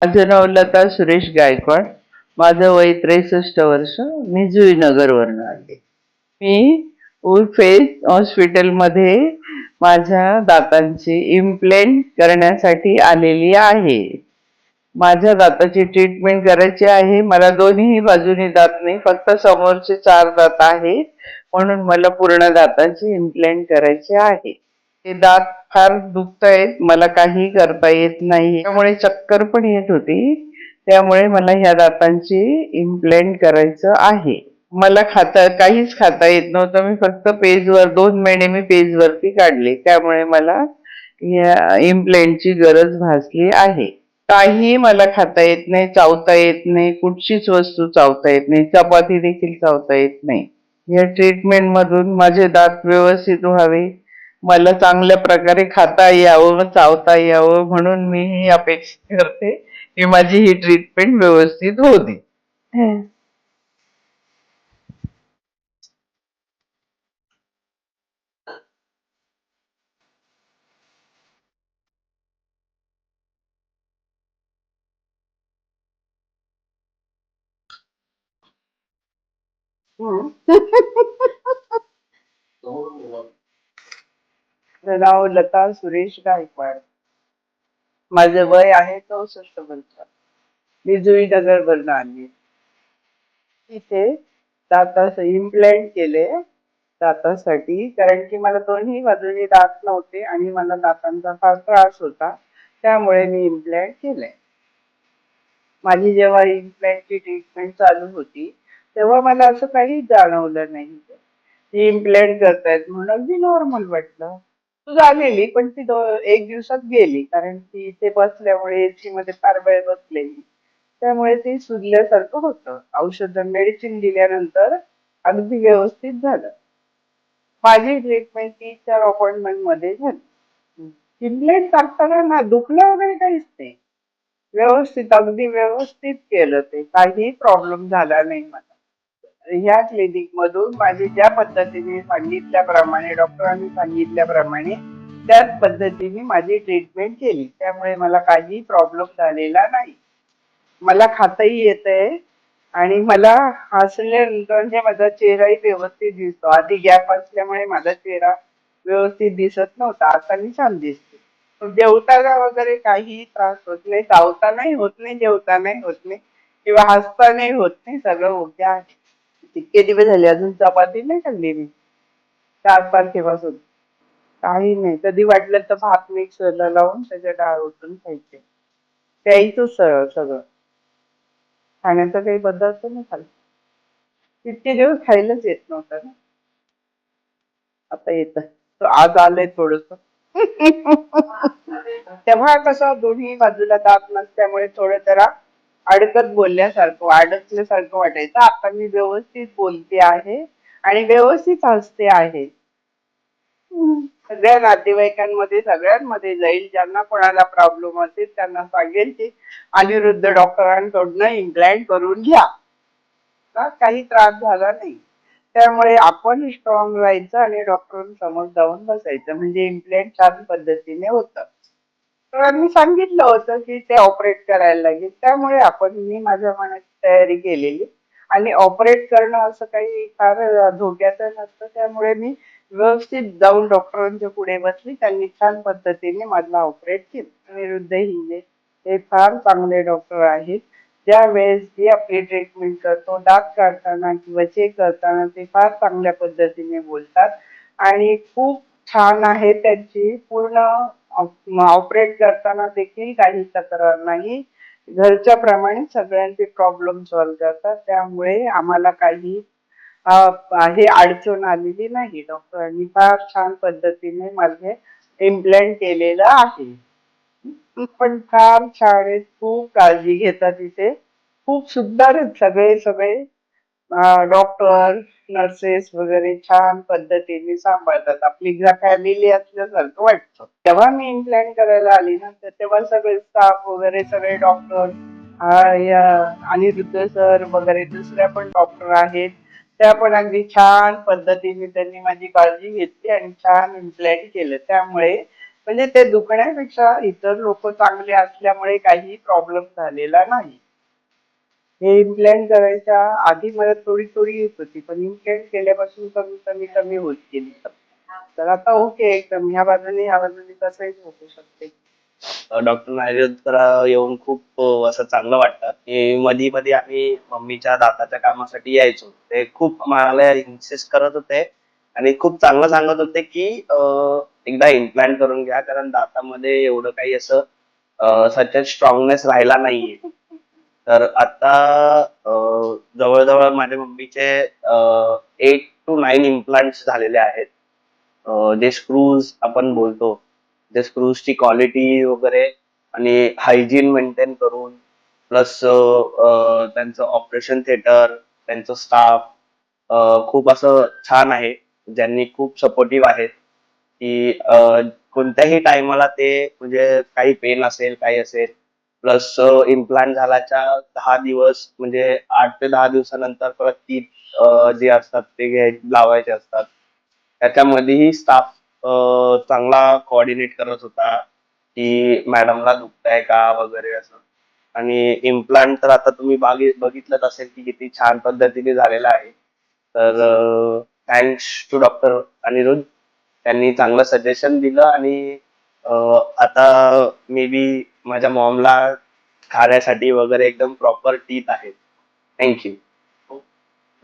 माझं नाव लता सुरेश गायकवाड. माझं वय 63 वर्ष. मी जुईनगरवरून आले. मी उर्फेस हॉस्पिटलमध्ये माझ्या दातांची इम्प्लांट करण्यासाठी आलेली आहे. माझ्या दाताची ट्रीटमेंट करायची आहे. मला दोन्ही बाजूनी दात नाही, फक्त समोरचे 4 दात आहे, म्हणून मला पूर्ण दातांची इम्प्लांट करायची आहे. हे दात फार दुखतायत, मला काही करता येत नाही, त्यामुळे चक्कर पण येत होती. त्यामुळे मला ह्या दातांची इम्प्लांट करायचं आहे. मला काहीच खाता येत नव्हतं. मी फक्त पेजवर 2 महिने मी पेजवरती काढले, त्यामुळे मला या इम्प्लांटची गरज भासली आहे. काही मला खाता येत नाही, चावता येत नाही, कुठचीच वस्तू चावता येत नाही, चपाती देखील चावता येत नाही. या ट्रीटमेंट मधून माझे दात व्यवस्थित व्हावे, मला चांगल्या प्रकारे खाता यावं, चावता यावं, म्हणून मी ही अपेक्षा करते की माझी ही ट्रीटमेंट व्यवस्थित होते. माझं नाव लता सुरेश गायकवाड. माझं वय आहे 64 वर्ष. मी जुईनगर वरून आली. तिथे दाताचं इम्प्लांट केले दातासाठी, कारण की मला दोन्ही बाजूनी दात नव्हते आणि मला दातांचा फार त्रास होता, त्यामुळे मी इम्प्लांट केले. माझी जेव्हा इम्प्लांटची ट्रीटमेंट चालू होती, तेव्हा मला असं काही जाणवलं नाही. ती इम्प्लांट करतायत म्हणून अगदी नॉर्मल वाटलं. तू झालेली, पण ती 1 दिवसात गेली, कारण ती इथे बसल्यामुळे एसी मध्ये फार वेळ बसलेली, त्यामुळे ती सुजल्यासारखं होतं. औषध मेडिसिन दिल्यानंतर अगदी व्यवस्थित झालं. माझी ट्रीटमेंट 3-4 अपॉइंटमेंट मध्ये झाली. इम्प्लांट टाकताना ना दुखलं वगैरे काहीच नाही. व्यवस्थित, अगदी व्यवस्थित केलं ते. काही प्रॉब्लेम झाला नाही मला. ह्या क्लिनिक मधून माझी ज्या पद्धतीने सांगितल्याप्रमाणे, डॉक्टरांनी सांगितल्याप्रमाणे त्याच पद्धतीने माझी ट्रीटमेंट केली, त्यामुळे मला काही प्रॉब्लेम झालेला नाही. मला खाताही येतंय आणि मला हसल्यानंतर म्हणजे माझा चेहराही व्यवस्थित दिसतो. आधी गॅप असल्यामुळे माझा चेहरा व्यवस्थित दिसत नव्हता, आता मी छान दिसते. जेवताना वगैरे काही त्रास होत नाही, चावतानाही होत नाही, जेवतानाही होत नाही, किंवा हसतानाही होत नाही, सगळं ओके आहे. इतके दिवस झाले अजून चपाती नाही खाल्ली मी, 4 तारखेपासून. काही नाही, कधी वाटलं तर भात मिक्सरला लावून त्याच्या डाळ ओतून खायचे, प्यायचं सरळ सगळं. खाण्याचा काही पदार्थ नाही खाल्ला. इतके दिवस खायलाच येत नव्हतं ना, आता येत. आज आलंय थोडस. तेव्हा कसं दोन्ही बाजूला दात नसल्यामुळे थोडं जरा अडकत बोलल्यासारखं, अडकल्यासारखं वाटायचं. आता मी व्यवस्थित बोलते आहे आणि व्यवस्थित हसते आहे. सगळ्या नातेवाईकांमध्ये सगळ्यांमध्ये जाईल, ज्यांना कोणाला प्रॉब्लेम असेल त्यांना सांगेल की अनिरुद्ध डॉक्टरांकडून इम्प्लांट करून घ्या. काही त्रास झाला नाही. त्यामुळे आपण स्ट्रॉंग राहायचं आणि डॉक्टरांसमोर जाऊन बसायचं, म्हणजे इम्प्लांट छान पद्धतीने होतं. डॉक्टरांनी सांगितलं होतं की ते ऑपरेट करायला लागेल, त्यामुळे मी माझ्या मनाची तयारी केलेली. आणि ऑपरेट करणं असं काही फार धोक्याचं नसतं, त्यामुळे मी व्यवस्थित जाऊन डॉक्टरांच्या पुढे बसली. त्यांनी छान पद्धतीने मला ऑपरेट केलं. अनिरुद्ध हिंगे हे फार चांगले डॉक्टर आहेत. ज्या वेळेस जी आपली ट्रीटमेंट करतो, दात काढताना किंवा चेक करताना ते फार चांगल्या पद्धतीने बोलतात आणि खूप छान आहे त्यांची पूर्ण. ऑपरेट करताना देखील काही तक्रार नाही. घरच्या प्रमाणे सगळ्यांचे प्रॉब्लेम सॉल्व्ह करतात, त्यामुळे आम्हाला काही हे अडचण आलेली नाही. डॉक्टरांनी फार छान पद्धतीने माझे इम्प्लांट केलेलं आहे. पण फार छान आहेत, खूप काळजी घेतात इथे. खूप सुंदर आहेत सगळे सगळे डॉक्टर, नर्सेस वगैरे छान पद्धतीने सांभाळतात. आपली फॅमिली असल्यासारखं वाटतं. तेव्हा मी इम्प्लांट करायला आली ना, तर तेव्हा सगळे स्टाफ वगैरे, सगळे डॉक्टर, अनिरुद्ध सर वगैरे, दुसऱ्या पण डॉक्टर आहेत, त्या पण अगदी छान पद्धतीने त्यांनी माझी काळजी घेतली आणि छान इम्प्लांट केलं. त्यामुळे म्हणजे ते दुखण्यापेक्षा इतर लोक चांगले असल्यामुळे काही प्रॉब्लेम झालेला नाही. हे इम्प्लांट करायच्या आधी मला थोडी थोडी येत होती, पण इम्प्लांट केल्यापासून कमी कमी कमी होत गेली. तर आता ओके, एकदम ह्या बाजूने कसंही झोपू शकते. डॉक्टर नायरेकर येऊन खूप असं चांगलं वाटतं की मधी मध्ये आम्ही मम्मीच्या दाताच्या कामासाठी यायचो. ते खूप मला इन्सिस्ट करत होते आणि खूप चांगलं सांगत होते की एकदा इम्प्लांट करून घ्या, कारण दातामध्ये एवढं काही असं सच स्ट्रॉंगनेस राहिला नाहीये. तर आता जवळजवळ माझ्या मम्मीचे 8 to 9 इम्प्लांट्स झालेले आहेत. जे स्क्रूज आपण बोलतो, जे स्क्रूजची क्वालिटी वगैरे आणि हायजीन मेंटेन करून प्लस त्यांचं ऑपरेशन थिएटर, त्यांचं स्टाफ खूप असं छान आहे. ज्यांनी खूप सपोर्टिव्ह आहेत, की कोणत्याही टायमाला ते म्हणजे काही पेन असेल, काही असेल, प्लस इम्प्लांट झाल्याच्या 10 दिवस म्हणजे 8 ते 10 दिवसानंतर परत ती जे असतात ते लावायचे असतात. त्याच्यामध्येही स्टाफ चांगला कोऑर्डिनेट करत होता, की मॅडमला दुखतंय का वगैरे असं. आणि इम्प्लांट तर आता तुम्ही बघितलंच असेल की किती छान पद्धतीने झालेला आहे. तर थँक्स टू डॉक्टर अनिरुद्ध. त्यांनी चांगलं सजेशन दिलं आणि आता मे बी माझ्या मॉमला खाण्यासाठी वगैरे एकदम प्रॉपर टीथ आहेत. थँक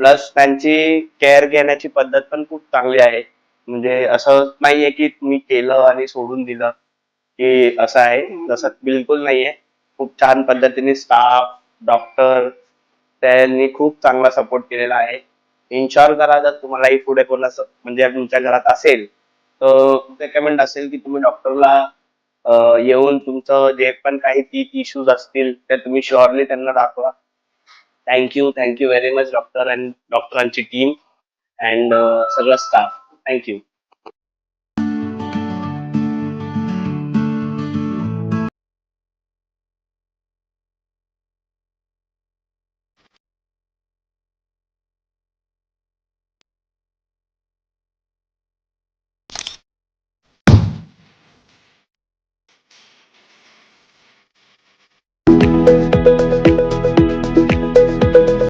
प्लस त्यांची केअर घेण्याची पद्धत पण खूप चांगली आहे. म्हणजे असं नाहीये की तुम्ही केलं आणि सोडून दिलं, की असं आहे. तसं बिलकुल नाहीये. खूप छान पद्धतीने स्टाफ, डॉक्टर त्यांनी खूप चांगला सपोर्ट केलेला आहे. इन्शुअर करा जर तुम्हालाही पुढे कोणाचं म्हणजे तुमच्या घरात असेल, तर रेकमेंड असेल की तुम्ही डॉक्टरला येऊन तुमचं जे पण काही टीथ इश्यूज असतील ते तुम्ही शुअरली त्यांना दाखवा. Thank you very much doctor and डॉक्टरांची टीम अँड सगळं स्टाफ. Thank you.